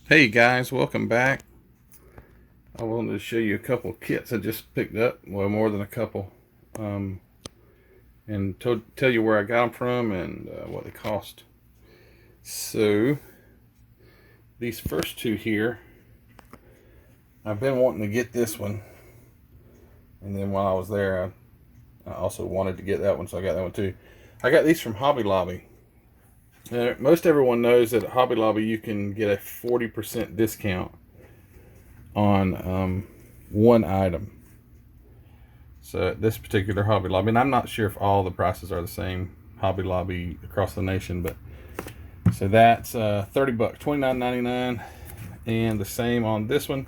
Hey guys, welcome back. I wanted to show you a couple of kits I just picked up. Well, more than a couple. And tell you where I got them from and what they cost. So, these first two here, I've been wanting to get this one. And then while I was there, I also wanted to get that one, so I got that one too. I got these from Hobby Lobby. Most everyone knows that at Hobby Lobby you can get a 40% discount on one item. So at this particular Hobby Lobby, and I'm not sure if all the prices are the same Hobby Lobby across the nation, but so that's 30 bucks, $29.99, and the same on this one,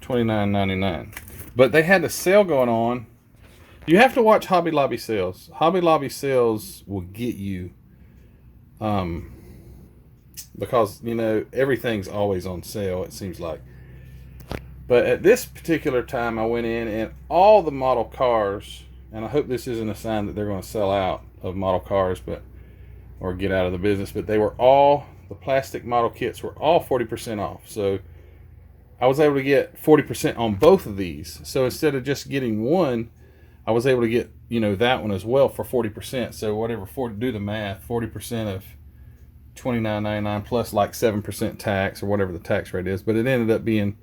$29.99. But they had a sale going on. You have to watch Hobby Lobby sales. Hobby Lobby sales will get you, because everything's always on sale, it seems like. But at this particular time, I went in and all the model cars, and I hope this isn't a sign that they're going to sell out of model cars, or get out of the business, but the plastic model kits were all 40% off. So I was able to get 40% on both of these. So instead of just getting one, I was able to get, that one as well for 40%. So do the math, 40% of $29.99 plus like 7% tax or whatever the tax rate is. But it ended up being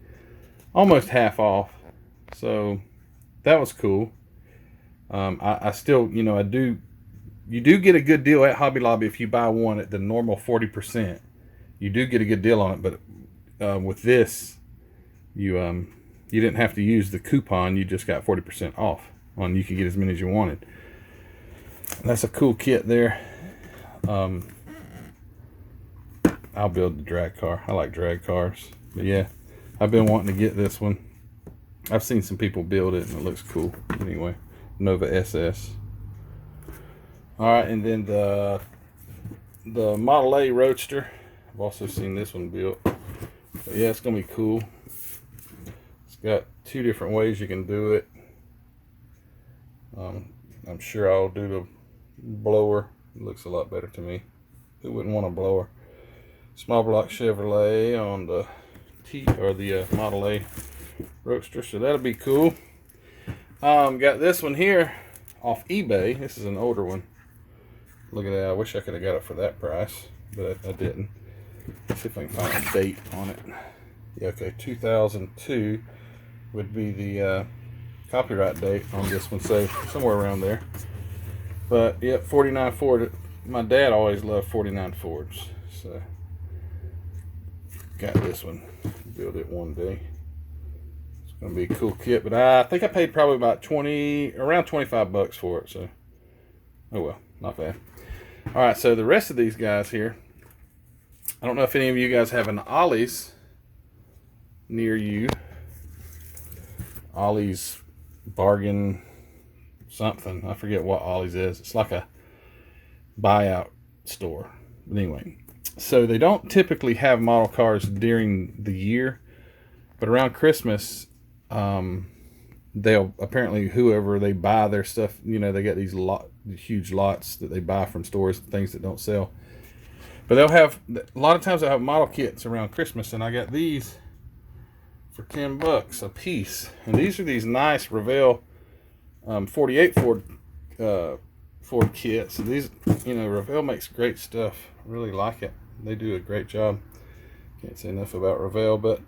almost half off, so that was cool. I still, you do get a good deal at Hobby Lobby if you buy one at the normal 40%. You do get a good deal on it, but with this, you didn't have to use the coupon. You just got 40% off on. You could get as many as you wanted. And that's a cool kit there. I'll build the drag car. I like drag cars, but yeah. I've been wanting to get this one. I've seen some people build it and it looks cool. Anyway, Nova SS. Alright, and then the Model A Roadster. I've also seen this one built. But yeah, it's going to be cool. It's got two different ways you can do it. I'm sure I'll do the blower. It looks a lot better to me. Who wouldn't want a blower? Small block Chevrolet on the Model A Roadster, so that'll be cool. Got this one here off eBay. This is an older one. Look at that. I wish I could have got it for that price, but I didn't. Let's see if I can find a date on it. Yeah, okay, 2002 would be the copyright date on this one, so somewhere around there. But yep, 49 Ford. My dad always loved 49 Fords, so got this one. Build it one day. It's gonna be a cool kit, but I think I paid probably about around 25 bucks for it. So, oh well, not bad. All right, so the rest of these guys here, I don't know if any of you guys have an Ollies near you. Ollies bargain something. I forget what Ollies is. It's like a buyout store. But anyway. So they don't typically have model cars during the year, but around Christmas, they'll apparently, whoever they buy their stuff, they get these huge lots that they buy from stores, things that don't sell. But they'll have, a lot of times they'll have model kits around Christmas, and I got these for 10 bucks a piece. And these are these nice Revell 48 Ford kits. So these, Revell makes great stuff. I really like it. They do a great job. Can't say enough about Revell, but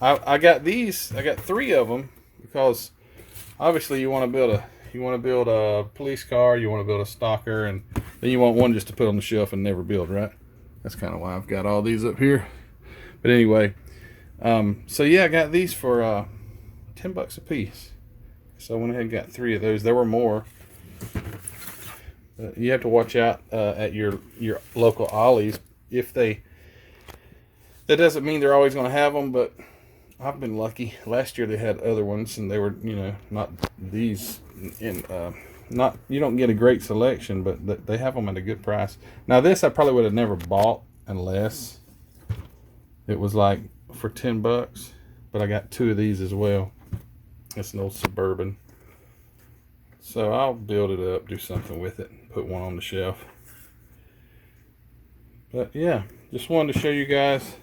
I got these. I got 3 of them because obviously you want to build a police car, you want to build a stalker, and then you want one just to put on the shelf and never build, right? That's kind of why I've got all these up here. But anyway, so yeah, I got these for 10 bucks a piece. So I went ahead and got 3 of those. There were more. You have to watch out at your local Ollies. That doesn't mean they're always going to have them, but I've been lucky. Last year they had other ones, and they were, not these. You don't get a great selection, but they have them at a good price. Now this I probably would have never bought unless it was like for 10 bucks, but I got 2 of these as well. It's an old Suburban. So I'll build it up, do something with it, put one on the shelf. But yeah, just wanted to show you guys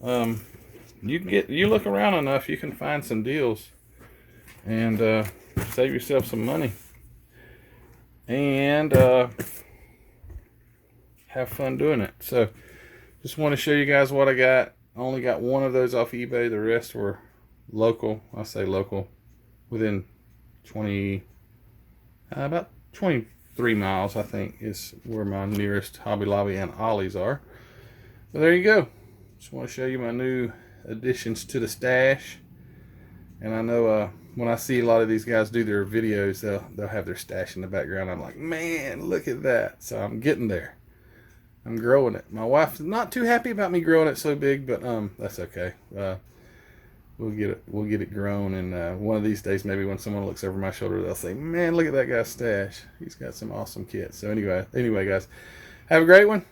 You look around enough, you can find some deals and save yourself some money and have fun doing it. So just want to show you guys what I got. I only got one of those off eBay. The rest were local. I say local, within about 23 miles, I think, is where my nearest Hobby Lobby and Ollies are. So there you go. Just want to show you my new additions to the stash. And I know when I see a lot of these guys do their videos, they'll have their stash in the background. I'm like, man, look at that. So I'm getting there. I'm growing it. My wife's not too happy about me growing it so big, but that's okay. We'll get it grown, and one of these days, maybe when someone looks over my shoulder, they'll say, man, look at that guy's stash. He's got some awesome kits. So anyway, guys, have a great one.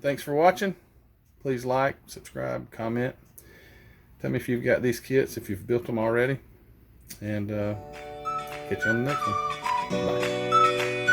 Thanks for watching. Please like, subscribe, comment. Tell me if you've got these kits, if you've built them already, and catch you on the next one. Bye.